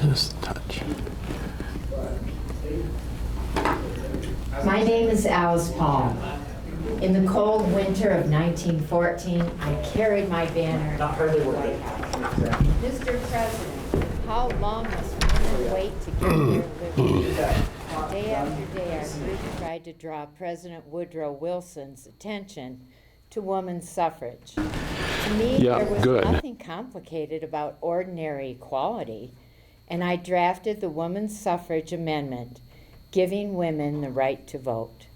Just touch. My name is Alice Paul. In the cold winter of 1914, I carried my banner. Not hardly working. Mr. President, how long must women wait to get their liberty? Day after day, our group tried to draw President Woodrow Wilson's attention to women's suffrage. To me, there was nothing complicated about ordinary equality, and I drafted the Women's Suffrage Amendment, giving women the right to vote.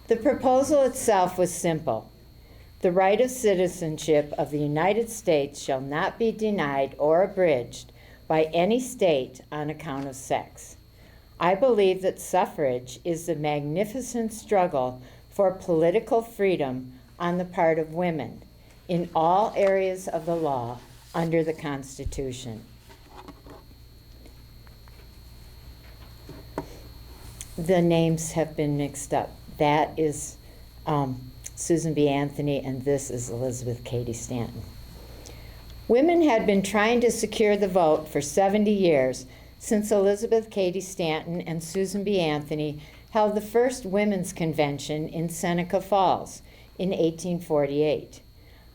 The proposal itself was simple. The right of citizenship of the United States shall not be denied or abridged by any state on account of sex. I believe that suffrage is the magnificent struggle for political freedom on the part of women in all areas of the law under the Constitution. The names have been mixed up. That is Susan B. Anthony, and this is Elizabeth Cady Stanton. Women had been trying to secure the vote for 70 years since Elizabeth Cady Stanton and Susan B. Anthony held the first women's convention in Seneca Falls in 1848.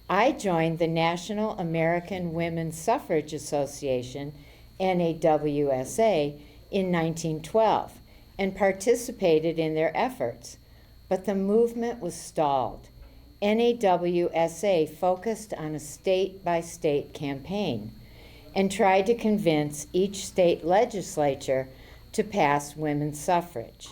I joined the National American Women's Suffrage Association, NAWSA, in 1912 and participated in their efforts, but the movement was stalled. NAWSA focused on a state-by-state campaign and tried to convince each state legislature to pass women's suffrage.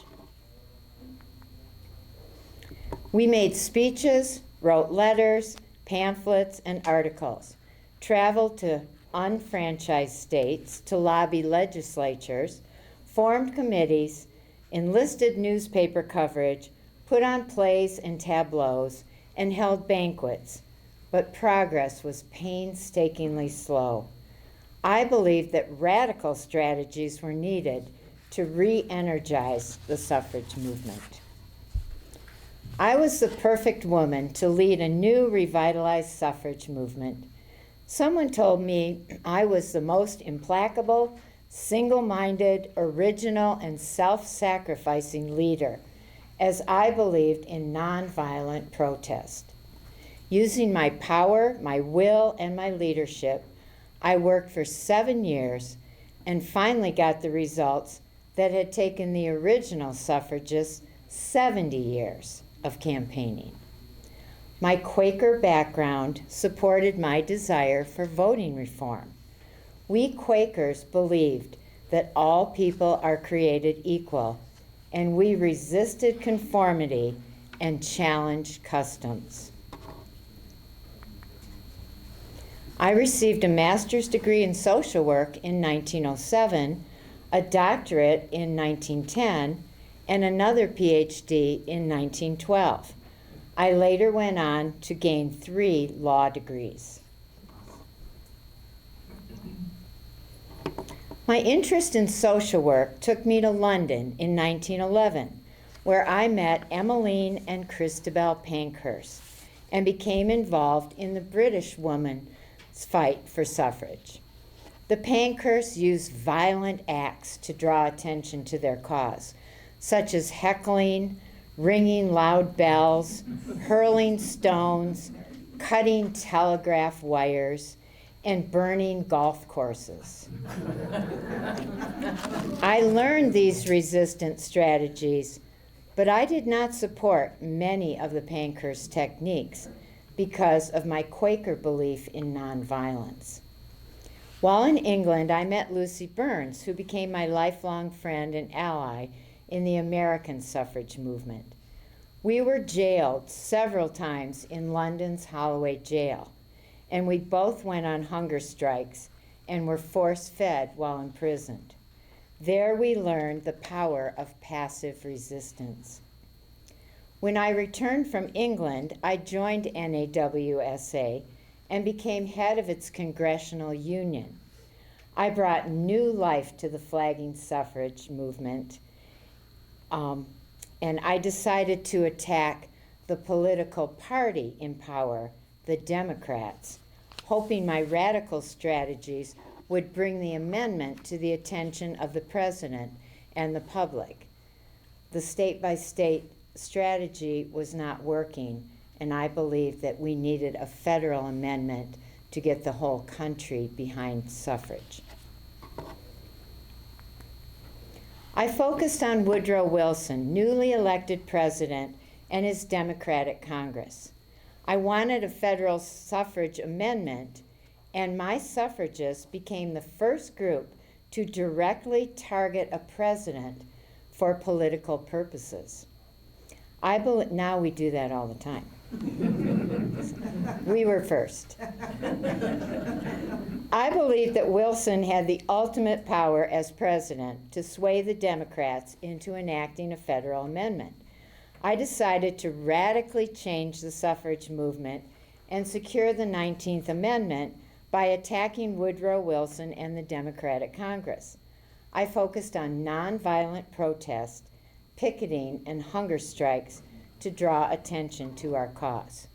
We made speeches, wrote letters, pamphlets, and articles, traveled to unfranchised states to lobby legislatures, formed committees, enlisted newspaper coverage, put on plays and tableaus, and held banquets, but progress was painstakingly slow. I believed that radical strategies were needed to re-energize the suffrage movement. I was the perfect woman to lead a new revitalized suffrage movement. Someone told me I was the most implacable, single-minded, original, and self-sacrificing leader, as I believed in nonviolent protest. Using my power, my will, and my leadership, I worked for 7 years and finally got the results that had taken the original suffragists 70 years of campaigning. My Quaker background supported my desire for voting reform. We Quakers believed that all people are created equal, and we resisted conformity and challenged customs. I received a master's degree in social work in 1907, a doctorate in 1910, and another PhD in 1912. I later went on to gain 3 law degrees. My interest in social work took me to London in 1911, where I met Emmeline and Christabel Pankhurst and became involved in the British women's fight for suffrage. The Pankhursts used violent acts to draw attention to their cause, such as heckling, ringing loud bells, hurling stones, cutting telegraph wires, and burning golf courses. I learned these resistance strategies, but I did not support many of the Pankhurst techniques because of my Quaker belief in nonviolence. While in England, I met Lucy Burns, who became my lifelong friend and ally in the American suffrage movement. We were jailed several times in London's Holloway jail, and we both went on hunger strikes and were force-fed while imprisoned. There we learned the power of passive resistance. When I returned from England, I joined NAWSA and became head of its congressional union. I brought new life to the flagging suffrage movement, and I decided to attack the political party in power, the Democrats, hoping my radical strategies would bring the amendment to the attention of the president and the public. The state-by-state strategy was not working, and I believed that we needed a federal amendment to get the whole country behind suffrage. I focused on Woodrow Wilson, newly elected president, and his Democratic Congress. I wanted a federal suffrage amendment, and my suffragists became the first group to directly target a president for political purposes. Now we do that all the time. We were first. I believe that Wilson had the ultimate power as president to sway the Democrats into enacting a federal amendment. I decided to radically change the suffrage movement and secure the 19th Amendment by attacking Woodrow Wilson and the Democratic Congress. I focused on nonviolent protest, picketing, and hunger strikes to draw attention to our cause.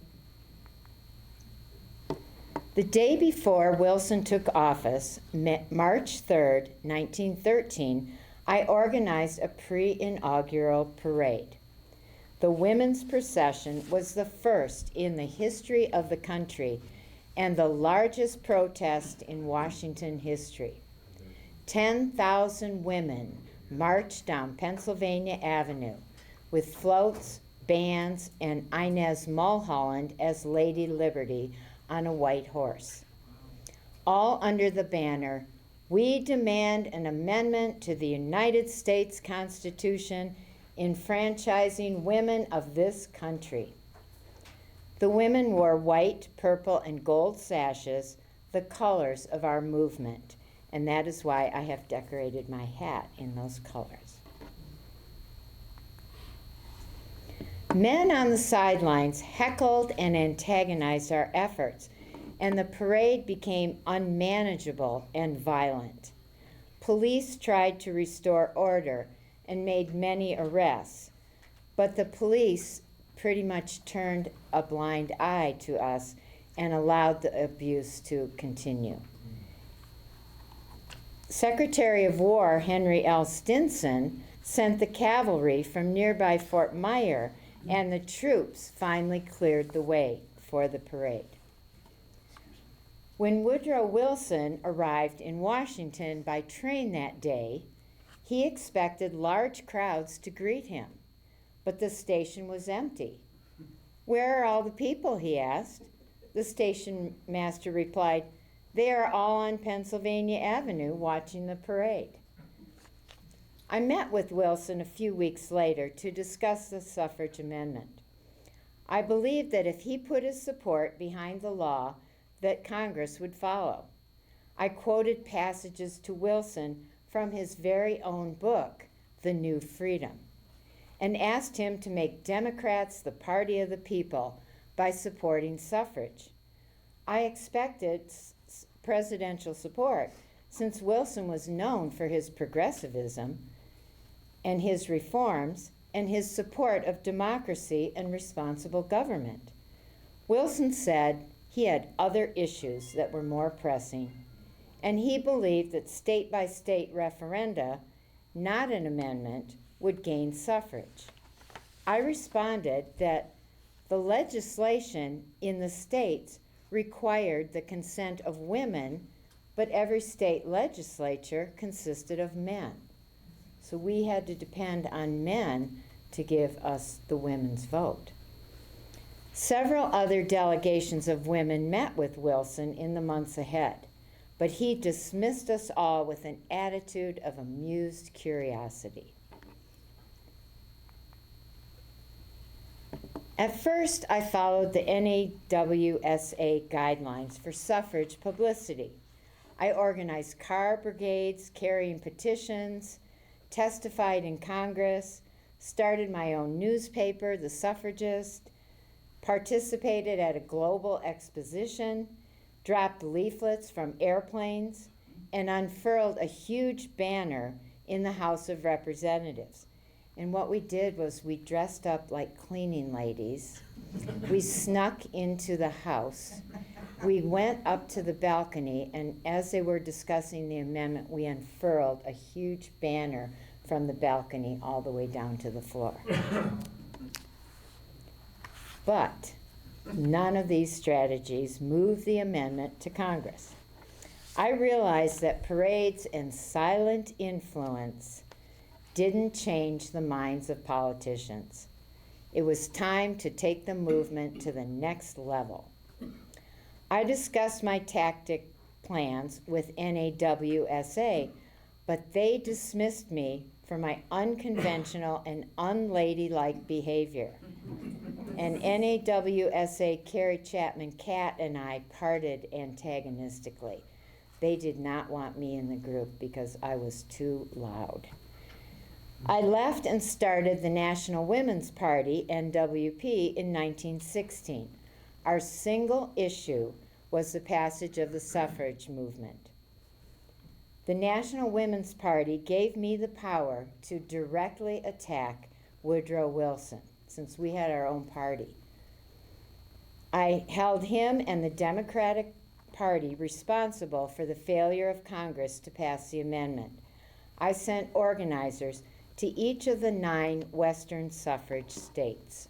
The day before Wilson took office, March 3rd, 1913, I organized a pre-inaugural parade. The women's procession was the first in the history of the country and the largest protest in Washington history. 10,000 women marched down Pennsylvania Avenue with floats, bands, and Inez Mulholland as Lady Liberty on a white horse, all under the banner, "We demand an amendment to the United States Constitution enfranchising women of this country." The women wore white, purple, and gold sashes, the colors of our movement, and that is why I have decorated my hat in those colors. Men on the sidelines heckled and antagonized our efforts, and the parade became unmanageable and violent. Police tried to restore order and made many arrests, but the police pretty much turned a blind eye to us and allowed the abuse to continue. Secretary of War Henry L. Stinson sent the cavalry from nearby Fort Myer, and the troops finally cleared the way for the parade. When Woodrow Wilson arrived in Washington by train that day, he expected large crowds to greet him, but the station was empty. "Where are all the people?" he asked. The station master replied, "They are all on Pennsylvania Avenue watching the parade." I met with Wilson a few weeks later to discuss the suffrage amendment. I believed that if he put his support behind the law, that Congress would follow. I quoted passages to Wilson from his very own book, The New Freedom, and asked him to make Democrats the party of the people by supporting suffrage. I expected presidential support since Wilson was known for his progressivism and his reforms and his support of democracy and responsible government. Wilson said he had other issues that were more pressing, and he believed that state-by-state referenda, not an amendment, would gain suffrage. I responded that the legislation in the states required the consent of women, but every state legislature consisted of men. So we had to depend on men to give us the women's vote. Several other delegations of women met with Wilson in the months ahead, but he dismissed us all with an attitude of amused curiosity. At first, I followed the NAWSA guidelines for suffrage publicity. I organized car brigades carrying petitions, testified in Congress, started my own newspaper, The Suffragist, participated at a global exposition, dropped leaflets from airplanes, and unfurled a huge banner in the House of Representatives. And what we did was we dressed up like cleaning ladies. We snuck into the House, We went up to the balcony, and as they were discussing the amendment, we unfurled a huge banner from the balcony all the way down to the floor. But none of these strategies moved the amendment to Congress. I realized that parades and silent influence didn't change the minds of politicians. It was time to take the movement to the next level. I discussed my tactic plans with NAWSA, but they dismissed me for my unconventional and unladylike behavior. And NAWSA Carrie Chapman Catt and I parted antagonistically. They did not want me in the group because I was too loud. I left and started the National Women's Party, NWP, in 1916. Our single issue was the passage of the suffrage movement. The National Women's Party gave me the power to directly attack Woodrow Wilson, since we had our own party. I held him and the Democratic Party responsible for the failure of Congress to pass the amendment. I sent organizers to each of the 9 Western suffrage states,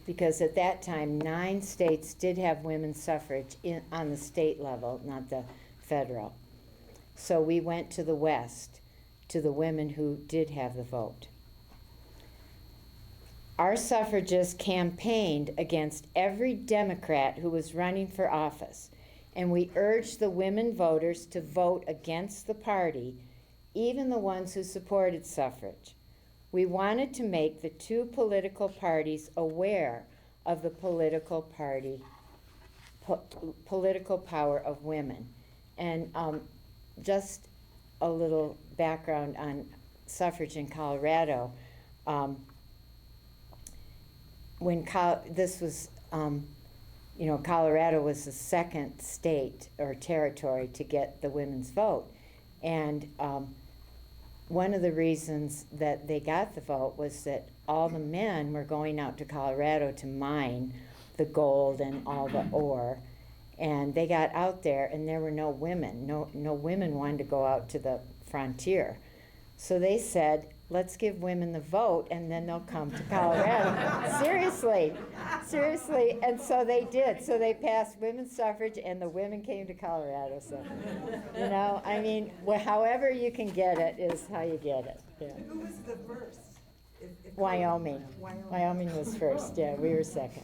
because at that time 9 states did have women's suffrage on the state level, not the federal. So we went to the West, to the women who did have the vote. Our suffragists campaigned against every Democrat who was running for office, and we urged the women voters to vote against the party, even the ones who supported suffrage. We wanted to make the 2 political parties aware of the political power of women. And just a little background on suffrage in Colorado. When Colorado was the second state or territory to get the women's vote. And one of the reasons that they got the vote was that all the men were going out to Colorado to mine the gold and all the ore. And they got out there and there were no women. No women wanted to go out to the frontier. So they said, let's give women the vote and then they'll come to Colorado. Seriously. And so they did. So they passed women's suffrage and the women came to Colorado. So, however you can get it is how you get it. Yeah. Who was the first? Wyoming. Wyoming was first. Yeah, we were second.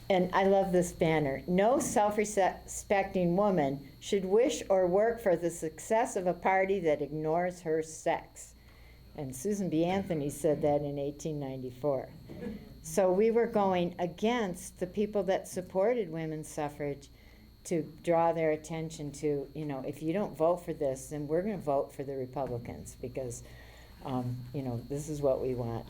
And I love this banner. No self-respecting woman should wish or work for the success of a party that ignores her sex. And Susan B. Anthony said that in 1894. So we were going against the people that supported women's suffrage to draw their attention to, if you don't vote for this, then we're going to vote for the Republicans because, this is what we want.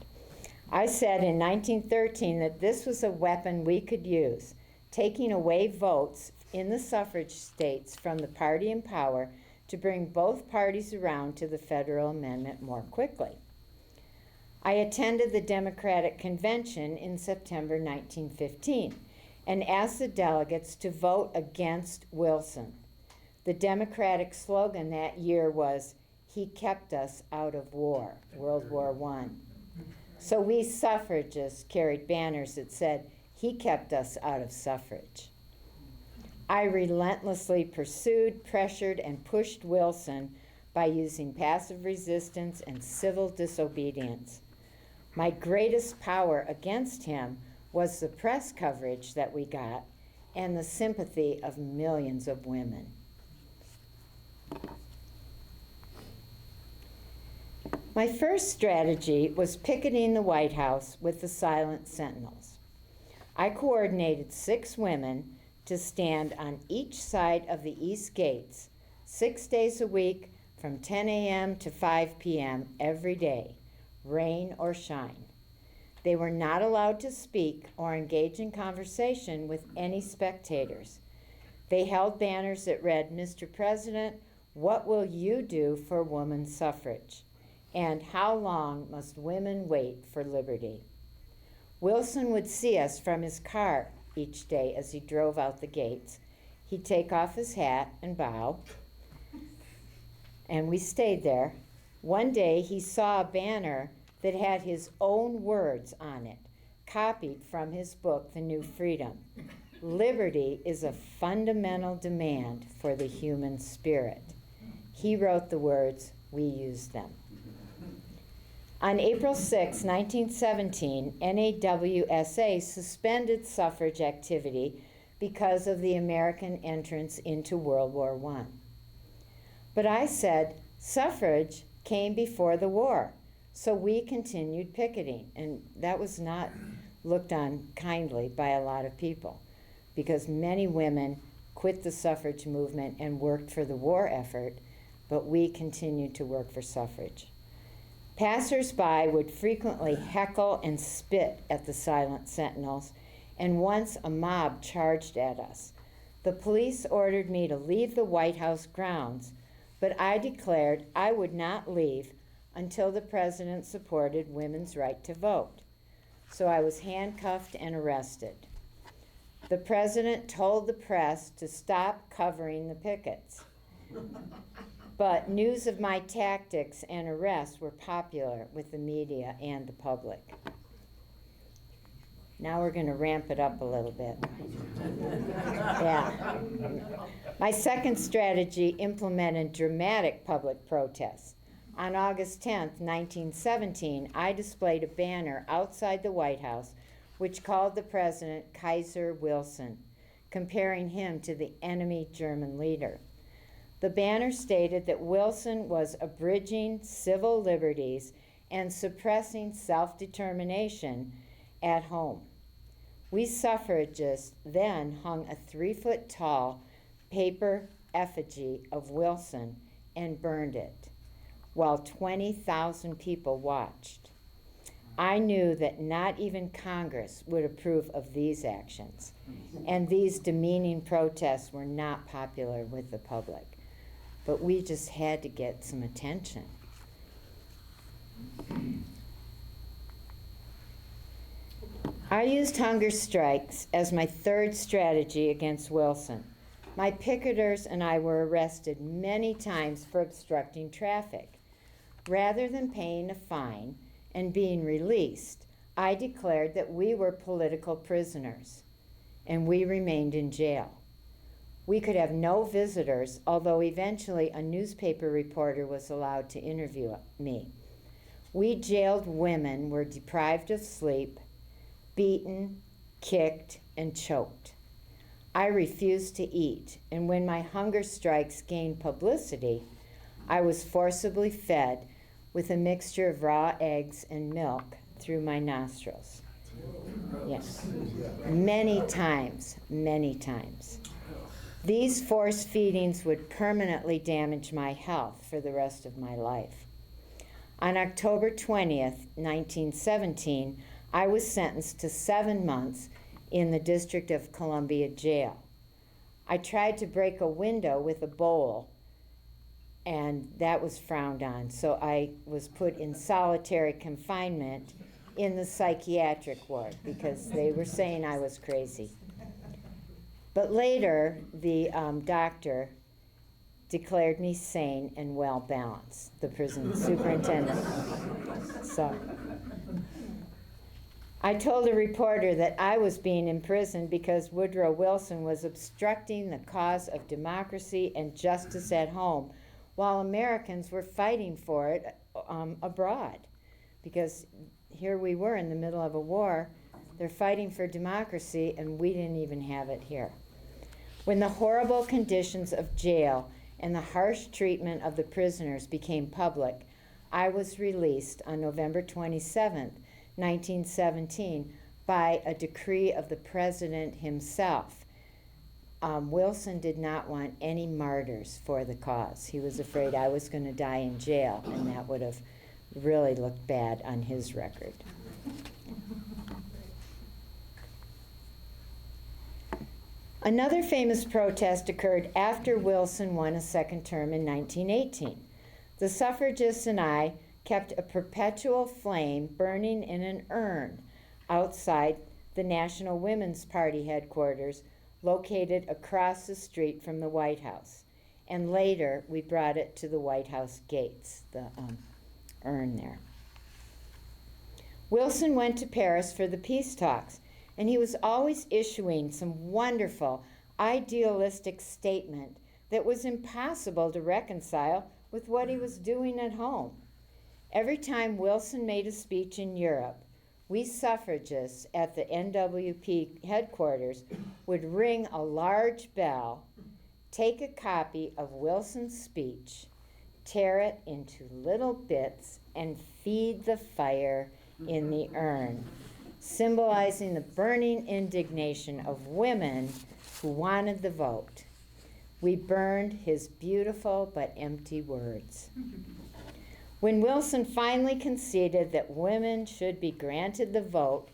I said in 1913 that this was a weapon we could use, taking away votes in the suffrage states from the party in power to bring both parties around to the federal amendment more quickly. I attended the Democratic Convention in September 1915 and asked the delegates to vote against Wilson. The Democratic slogan that year was, "He kept us out of war," World War I. So we suffragists carried banners that said, "He kept us out of suffrage." I relentlessly pursued, pressured, and pushed Wilson by using passive resistance and civil disobedience. My greatest power against him was the press coverage that we got and the sympathy of millions of women. My first strategy was picketing the White House with the silent sentinels. I coordinated 6 women to stand on each side of the east gates 6 days a week from 10 a.m. to 5 p.m. every day, rain or shine. They were not allowed to speak or engage in conversation with any spectators. They held banners that read, "Mr. President, what will you do for women's suffrage?" and how long must women wait for liberty? Wilson would see us from his car each day as he drove out the gates. He'd take off his hat and bow, and we stayed there. One day he saw a banner that had his own words on it, copied from his book, The New Freedom. Liberty is a fundamental demand for the human spirit. He wrote the words, we used them. On April 6, 1917, NAWSA suspended suffrage activity because of the American entrance into World War I. But I said, suffrage came before the war, so we continued picketing, and that was not looked on kindly by a lot of people, because many women quit the suffrage movement and worked for the war effort, but we continued to work for suffrage. Passers-by would frequently heckle and spit at the silent sentinels, and once a mob charged at us. The police ordered me to leave the White House grounds, but I declared I would not leave until the president supported women's right to vote. So I was handcuffed and arrested. The president told the press to stop covering the pickets. But news of my tactics and arrest were popular with the media and the public. Now we're going to ramp it up a little bit. Yeah. My second strategy implemented dramatic public protests. On August 10th, 1917, I displayed a banner outside the White House which called the president Kaiser Wilson, comparing him to the enemy German leader. The banner stated that Wilson was abridging civil liberties and suppressing self-determination at home. We suffragists then hung a 3-foot-tall paper effigy of Wilson and burned it, while 20,000 people watched. I knew that not even Congress would approve of these actions, and these demeaning protests were not popular with the public. But we just had to get some attention. I used hunger strikes as my third strategy against Wilson. My picketers and I were arrested many times for obstructing traffic. Rather than paying a fine and being released, I declared that we were political prisoners, and we remained in jail. We could have no visitors, although eventually a newspaper reporter was allowed to interview me. We jailed women were deprived of sleep, beaten, kicked, and choked. I refused to eat, and when my hunger strikes gained publicity, I was forcibly fed with a mixture of raw eggs and milk through my nostrils. Yes, many times, many times. These forced feedings would permanently damage my health for the rest of my life. On October 20th, 1917, I was sentenced to 7 months in the District of Columbia jail. I tried to break a window with a bowl, and that was frowned on, so I was put in solitary confinement in the psychiatric ward because they were saying I was crazy. But later, the doctor declared me sane and well-balanced, the prison superintendent. So I told a reporter that I was being imprisoned because Woodrow Wilson was obstructing the cause of democracy and justice at home, while Americans were fighting for it abroad. Because here we were in the middle of a war, they're fighting for democracy, and we didn't even have it here. When the horrible conditions of jail and the harsh treatment of the prisoners became public, I was released on November 27th, 1917, by a decree of the president himself. Wilson did not want any martyrs for the cause. He was afraid I was going to die in jail, and that would have really looked bad on his record. Another famous protest occurred after Wilson won a second term in 1918. The suffragists and I kept a perpetual flame burning in an urn outside the National Women's Party headquarters located across the street from the White House. And later, we brought it to the White House gates, the urn there. Wilson went to Paris for the peace talks, and he was always issuing some wonderful, idealistic statement that was impossible to reconcile with what he was doing at home. Every time Wilson made a speech in Europe, we suffragists at the NWP headquarters would ring a large bell, take a copy of Wilson's speech, tear it into little bits, and feed the fire in the urn, symbolizing the burning indignation of women who wanted the vote. We burned his beautiful but empty words. When Wilson finally conceded that women should be granted the vote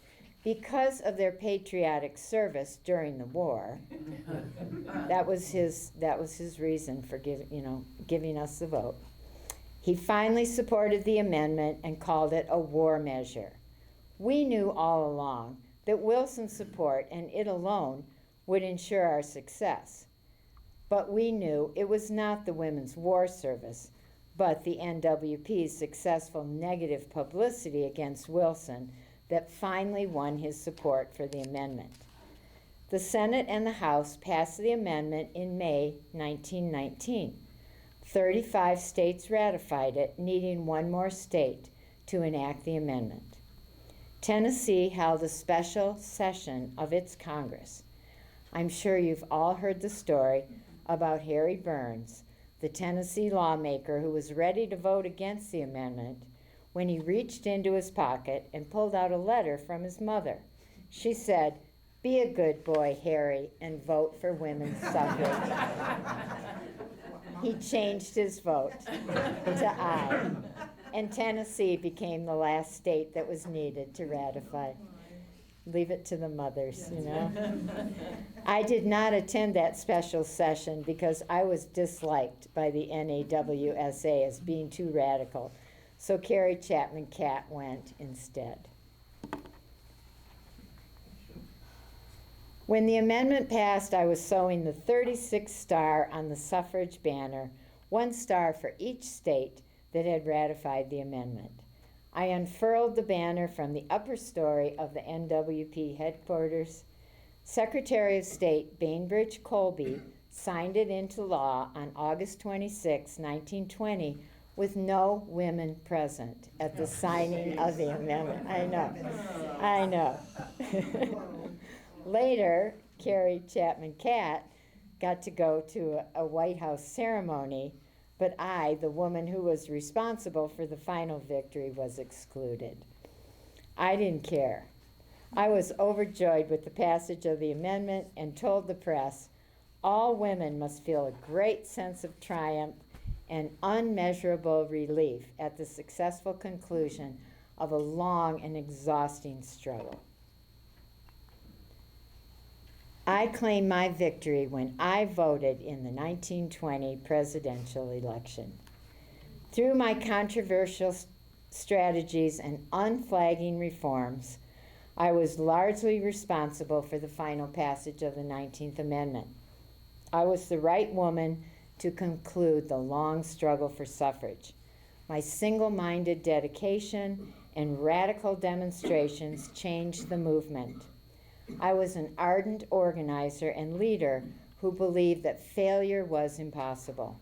because of their patriotic service during the war, that was his reason for giving us the vote. He finally supported the amendment and called it a war measure. We knew all along that Wilson's support and it alone would ensure our success. But we knew it was not the Women's War Service, but the NWP's successful negative publicity against Wilson that finally won his support for the amendment. The Senate and the House passed the amendment in May 1919. 35 states ratified it, needing one more state to enact the amendment. Tennessee held a special session of its Congress. I'm sure you've all heard the story about Harry Burns, the Tennessee lawmaker who was ready to vote against the amendment when he reached into his pocket and pulled out a letter from his mother. She said, "Be a good boy, Harry, and vote for women's suffrage." He changed his vote to aye, and Tennessee became the last state that was needed to ratify. Leave it to the mothers, you know. I did not attend that special session because I was disliked by the NAWSA as being too radical. So Carrie Chapman Catt went instead. When the amendment passed, I was sewing the 36th star on the suffrage banner, one star for each state that had ratified the amendment. I unfurled the banner from the upper story of the NWP headquarters. Secretary of State Bainbridge Colby signed it into law on August 26, 1920, with no women present at the signing of the amendment. I know. Later, Carrie Chapman Catt got to go to a White House ceremony, but I, the woman who was responsible for the final victory, was excluded. I didn't care. I was overjoyed with the passage of the amendment and told the press, all women must feel a great sense of triumph and unmeasurable relief at the successful conclusion of a long and exhausting struggle. I claimed my victory when I voted in the 1920 presidential election. Through my controversial strategies and unflagging reforms, I was largely responsible for the final passage of the 19th Amendment. I was the right woman to conclude the long struggle for suffrage. My single-minded dedication and radical demonstrations changed the movement. I was an ardent organizer and leader who believed that failure was impossible.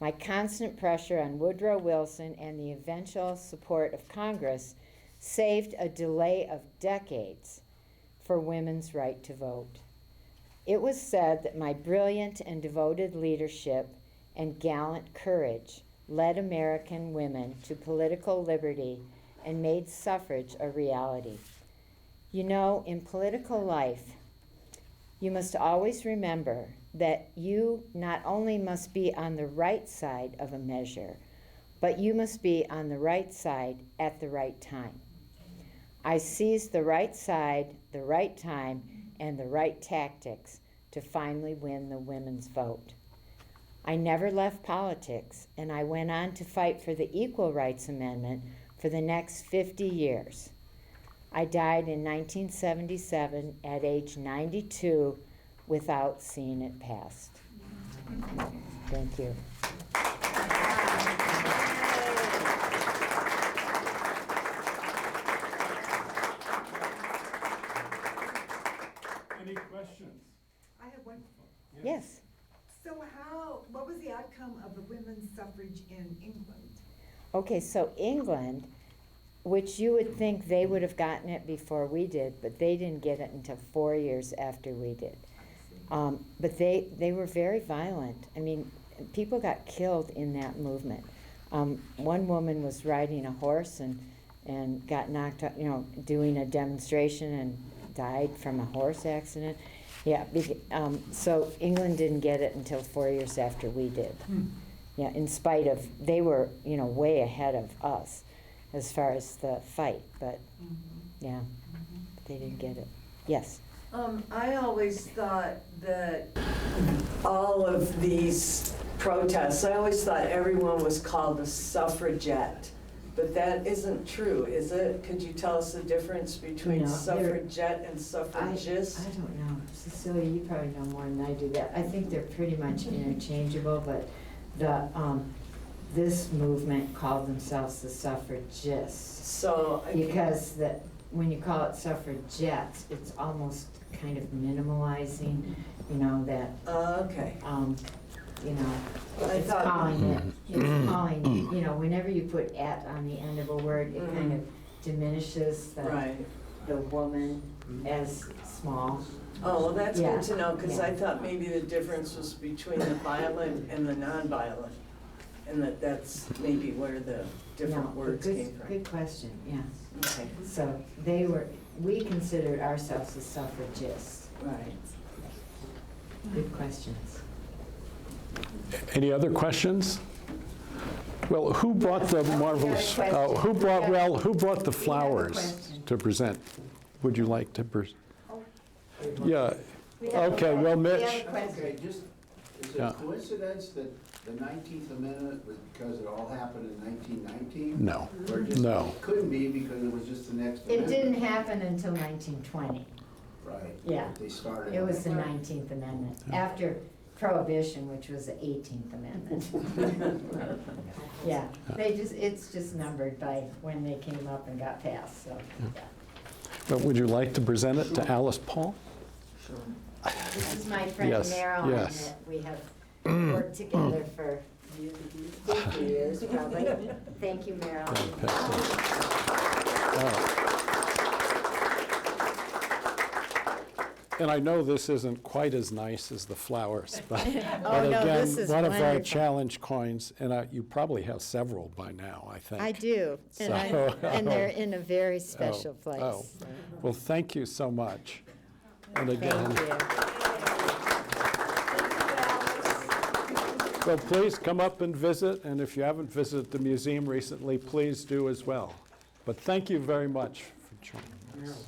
My constant pressure on Woodrow Wilson and the eventual support of Congress saved a delay of decades for women's right to vote. It was said that my brilliant and devoted leadership and gallant courage led American women to political liberty and made suffrage a reality. You know, in political life, you must always remember that you not only must be on the right side of a measure, but you must be on the right side at the right time. I seized the right side, the right time, and the right tactics to finally win the women's vote. I never left politics, and I went on to fight for the Equal Rights Amendment for the next 50 years. I died in 1977 at age 92 without seeing it passed. Thank you. Any questions? I have one. Yes. So what was the outcome of the women's suffrage in England? Okay, so England, which you would think they would have gotten it before we did, but they didn't get it until 4 years after we did. But they were very violent. I mean, people got killed in that movement. One woman was riding a horse and got knocked out, doing a demonstration and died from a horse accident. Yeah, so England didn't get it until 4 years after we did. Yeah, in spite of, they were, way ahead of us as far as the fight, but yeah, they didn't get it. Yes? I always thought that all of these protests, I always thought everyone was called a suffragette. But that isn't true, is it? Could you tell us the difference between No, suffragette and suffragist? I don't know. Cecilia, you probably know more than I do that. I think they're pretty much interchangeable, but this movement called themselves the suffragists. So Because when you call it suffragettes, it's almost kind of minimalizing, that, okay. it's calling, whenever you put "at" on the end of a word, it kind of diminishes the woman as small. Oh, well, that's Yeah. good to know, because Yeah. I thought maybe the difference was between the violent and the non-violent, and that's maybe where the different words came from. Good question, yeah. Okay. So we considered ourselves as suffragists. Right. Good questions. Any other questions? Well, who brought the marvelous, we have a question. who brought the We have a flowers question. to present? Would you like to present? Yeah, We have a okay, well, question. We have Mitch. a question. Okay, just, is it Yeah. a coincidence that the 19th Amendment was because it all happened in 1919? No, Or just, no. it couldn't be because it was just the next It amendment? didn't happen until 1920. Right. Yeah. They started. It was the 19th Amendment, after Prohibition, which was the 18th Amendment. Yeah, it's just numbered by when they came up and got passed, so, yeah. But would you like to present it to Alice Paul? Sure. This is my friend Yes, Meryl, yes. and we have worked together for 50 years, probably. Thank you, Meryl. And I know this isn't quite as nice as the flowers, but Oh, no, again, this is one of our wonderful. challenge coins, and you probably have several by now, I think. I do, and So- and they're in a very special place. Oh. Well, thank you so much. And Thank again, you. well, please come up and visit, and if you haven't visited the museum recently, please do as well. But thank you very much for joining us.